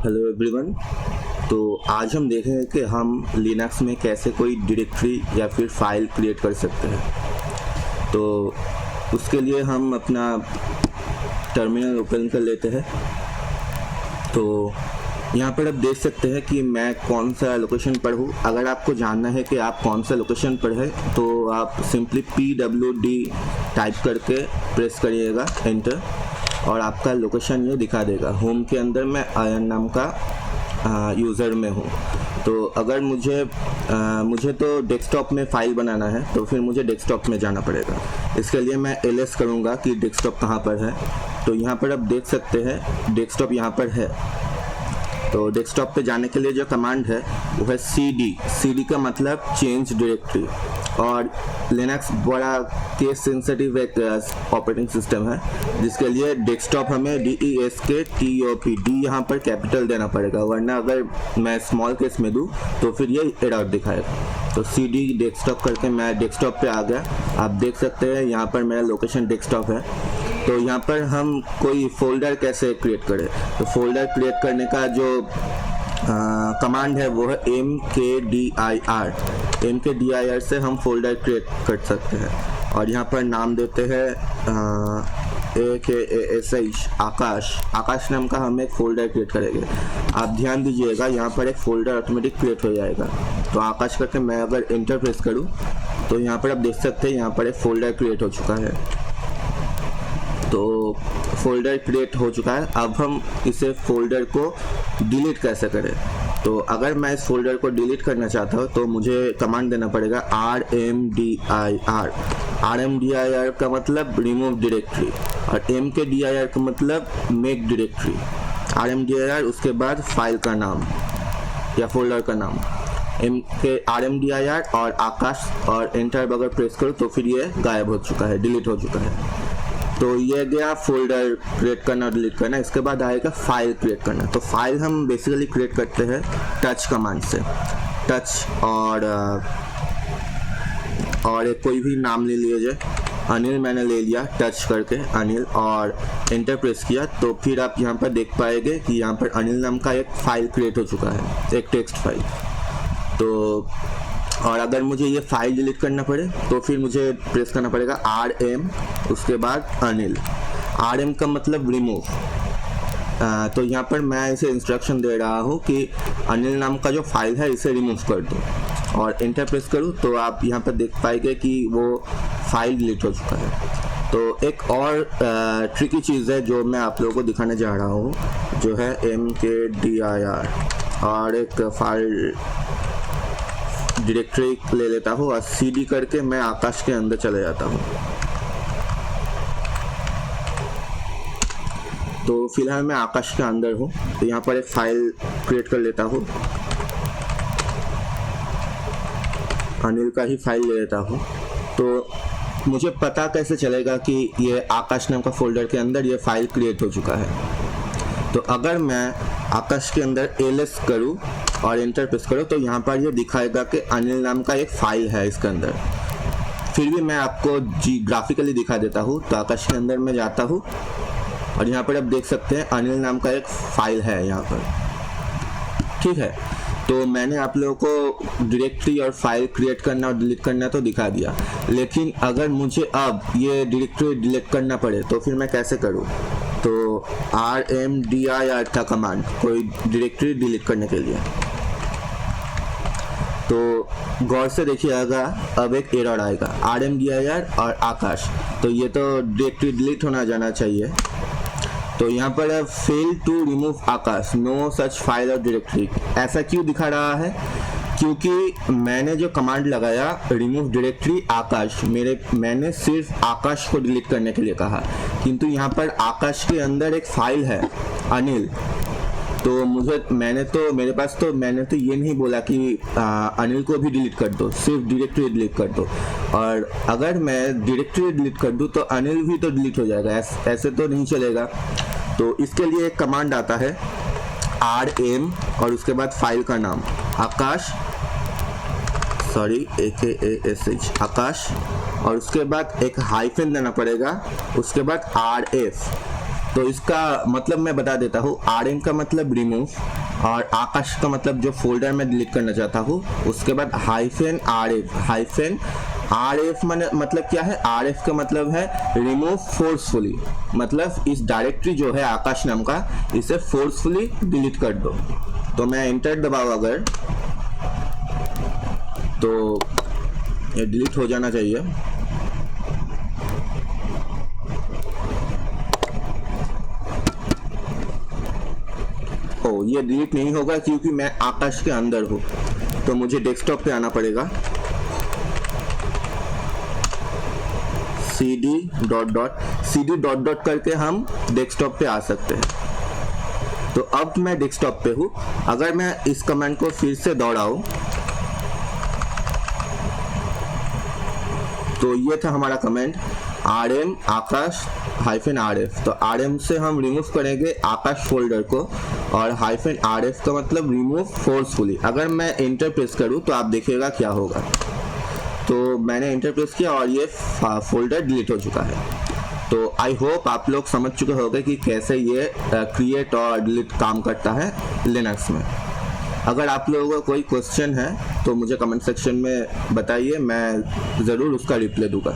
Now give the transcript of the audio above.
Hello everyone. तो आज हम देखेंगे कि हम लिनक्स में कैसे कोई डायरेक्टरी या फिर फाइल क्रिएट कर सकते हैं। तो उसके लिए हम अपना टर्मिनल ओपन कर लेते हैं। तो यहाँ पर आप देख सकते हैं कि मैं कौन सा लोकेशन पर हूँ। अगर आपको जानना है कि आप कौन सा लोकेशन पर है तो आप सिंपली PWD टाइप करके प्रेस करिएगा एंटर और आपका लोकेशन ये दिखा देगा। होम के अंदर मैं आयन नाम का यूज़र में हूँ। तो अगर मुझे तो डेस्कटॉप में फ़ाइल बनाना है तो फिर मुझे डेस्कटॉप में जाना पड़ेगा। इसके लिए मैं ls करूँगा कि डेस्कटॉप कहाँ पर है। तो यहाँ पर आप देख सकते हैं डेस्कटॉप यहाँ पर है। तो डेस्कटॉप पे जाने के लिए जो कमांड है वो है cd का मतलब चेंज डायरेक्टरी। और लिनक्स बड़ा केस सेंसिटिव एक ऑपरेटिंग सिस्टम है जिसके लिए डेस्कटॉप हमें DESKTOP यहाँ पर कैपिटल देना पड़ेगा, वरना अगर मैं स्मॉल केस में दूँ तो फिर ये एरर दिखाएगा। तो cd डेस्कटॉप करके मैं डेस्कटॉप पे आ गया। आप देख सकते हैं यहाँ पर मेरा लोकेशन डेस्कटॉप है। तो यहाँ पर हम कोई फोल्डर कैसे क्रिएट करें, तो फोल्डर क्रिएट करने का जो कमांड है वो है mkdir से हम फोल्डर क्रिएट कर सकते हैं। और यहाँ पर नाम देते हैं AKASH आकाश नाम का हम एक फ़ोल्डर क्रिएट करेंगे। आप ध्यान दीजिएगा यहाँ पर एक फ़ोल्डर ऑटोमेटिक क्रिएट हो जाएगा। तो आकाश करके मैं अगर एंटर प्रेस करूँ तो यहाँ पर आप देख सकते हैं यहाँ पर एक फ़ोल्डर क्रिएट हो चुका है। तो फोल्डर क्रिएट हो चुका है। अब हम इसे फोल्डर को डिलीट कैसे करें, तो अगर मैं इस फोल्डर को डिलीट करना चाहता हूँ तो मुझे कमांड देना पड़ेगा RMDIR का मतलब रिमूव डायरेक्टरी और MKDIR का मतलब मेक डायरेक्टरी। RMDIR उसके बाद फाइल का नाम या फोल्डर का नाम RMDIR और आकाश और एंटर अगर प्रेस करो तो फिर ये गायब हो चुका है, डिलीट हो चुका है। तो ये गया फोल्डर क्रिएट करना और डिलीट करना। इसके बाद आएगा फाइल क्रिएट करना। तो फाइल हम बेसिकली क्रिएट करते हैं टच कमांड से। टच और एक कोई भी नाम ले लीजिए। अनिल मैंने ले लिया टच करके अनिल और एंटर प्रेस किया तो फिर आप यहाँ पर देख पाएंगे कि यहाँ पर अनिल नाम का एक फ़ाइल क्रिएट हो चुका है, एक टेक्स्ट फाइल। तो और अगर मुझे ये फाइल डिलीट करना पड़े तो फिर मुझे प्रेस करना पड़ेगा RM उसके बाद अनिल। RM का मतलब रिमूव। तो यहाँ पर मैं इसे इंस्ट्रक्शन दे रहा हूँ कि अनिल नाम का जो फाइल है इसे रिमूव कर दो और एंटर प्रेस करूँ तो आप यहाँ पर देख पाएंगे कि वो फाइल डिलीट हो चुका है। तो एक और ट्रिकी चीज़ है जो मैं आप लोगों को दिखाने जा रहा हूँ जो है MKDIR और एक फाइल डायरेक्टरी ले लेता हूँ और cd करके मैं आकाश के अंदर चले जाता हूँ। तो फिलहाल मैं आकाश के अंदर हूँ। तो यहाँ पर एक फाइल क्रिएट कर लेता हूँ, अनिल का ही फाइल ले लेता हूँ। तो मुझे पता कैसे चलेगा कि ये आकाश नाम का फोल्डर के अंदर ये फाइल क्रिएट हो चुका है। तो अगर मैं आकाश के अंदर ls करूँ और एंटर प्रेस करो तो यहाँ पर ये दिखाएगा कि अनिल नाम का एक फ़ाइल है इसके अंदर। फिर भी मैं आपको ग्राफिकली दिखा देता हूँ। तो आकाश के अंदर मैं जाता हूँ और यहाँ पर आप देख सकते हैं अनिल नाम का एक फ़ाइल है यहाँ पर, ठीक है। तो मैंने आप लोगों को डायरेक्टरी और फाइल क्रिएट करना और डिलीट करना तो दिखा दिया, लेकिन अगर मुझे अब ये डायरेक्टरी डिलीट करना पड़े तो फिर मैं कैसे करूँ। तो RMDIR था कमांड कोई डायरेक्टरी डिलीट करने के लिए। तो गौर से देखिएगा अब एक एरर आएगा RMDIR और आकाश। तो ये तो डायरेक्टरी डिलीट होना जाना चाहिए। तो यहाँ पर है fail to remove Akash, no such file और डायरेक्टरी। ऐसा क्यों दिखा रहा है, क्योंकि मैंने जो कमांड लगाया रिमूव डायरेक्टरी आकाश, मैंने सिर्फ आकाश को डिलीट करने के लिए कहा, किंतु यहाँ पर आकाश के अंदर एक फाइल है अनिल। तो मैंने तो ये नहीं बोला कि अनिल को भी डिलीट कर दो, सिर्फ डायरेक्टरी डिलीट कर दो। और अगर मैं डायरेक्टरी डिलीट कर दूँ तो अनिल भी तो डिलीट हो जाएगा, ऐसे तो नहीं चलेगा। तो इसके लिए एक कमांड आता है RM और उसके बाद फाइल का नाम आकाश AKASH आकाश और उसके बाद एक हाइफन देना पड़ेगा, उसके बाद RF तो इसका मतलब मैं बता देता हूँ। RM का मतलब रिमूव, और आकाश का मतलब जो फोल्डर में डिलीट करना चाहता हूँ। उसके बाद -RF मतलब क्या है? RF का मतलब है रिमूव फोर्सफुली, मतलब इस डायरेक्टरी जो है आकाश नाम का, इसे फोर्सफुली डिलीट कर दो। तो मैं एंटर दबाऊँ अगर, तो ये डिलीट हो जाना चाहिए। ये डिलीट नहीं होगा क्योंकि मैं आकाश के अंदर हूँ, तो मुझे डेस्कटॉप पे आना पड़ेगा। cd डॉट करके हम डेस्कटॉप पे आ सकते हैं। तो अब मैं डेस्कटॉप पे हूँ। अगर मैं इस कमांड को फिर से दोहराऊं, तो ये था हमारा कमांड rm आकाश -RF। तो rm से हम रिमूव करेंगे आकाश फोल्डर को, और -RF का मतलब रिमूव फोर्सफुली। अगर मैं एंटर प्रेस करूं तो आप देखिएगा क्या होगा। तो मैंने एंटर प्रेस किया और ये फोल्डर डिलीट हो चुका है। तो आई होप आप लोग समझ चुके होंगे कि कैसे ये क्रिएट और डिलीट काम करता है लिनक्स में। अगर आप लोगों का कोई क्वेश्चन है तो मुझे कमेंट सेक्शन में बताइए, मैं ज़रूर उसका रिप्लाई दूंगा।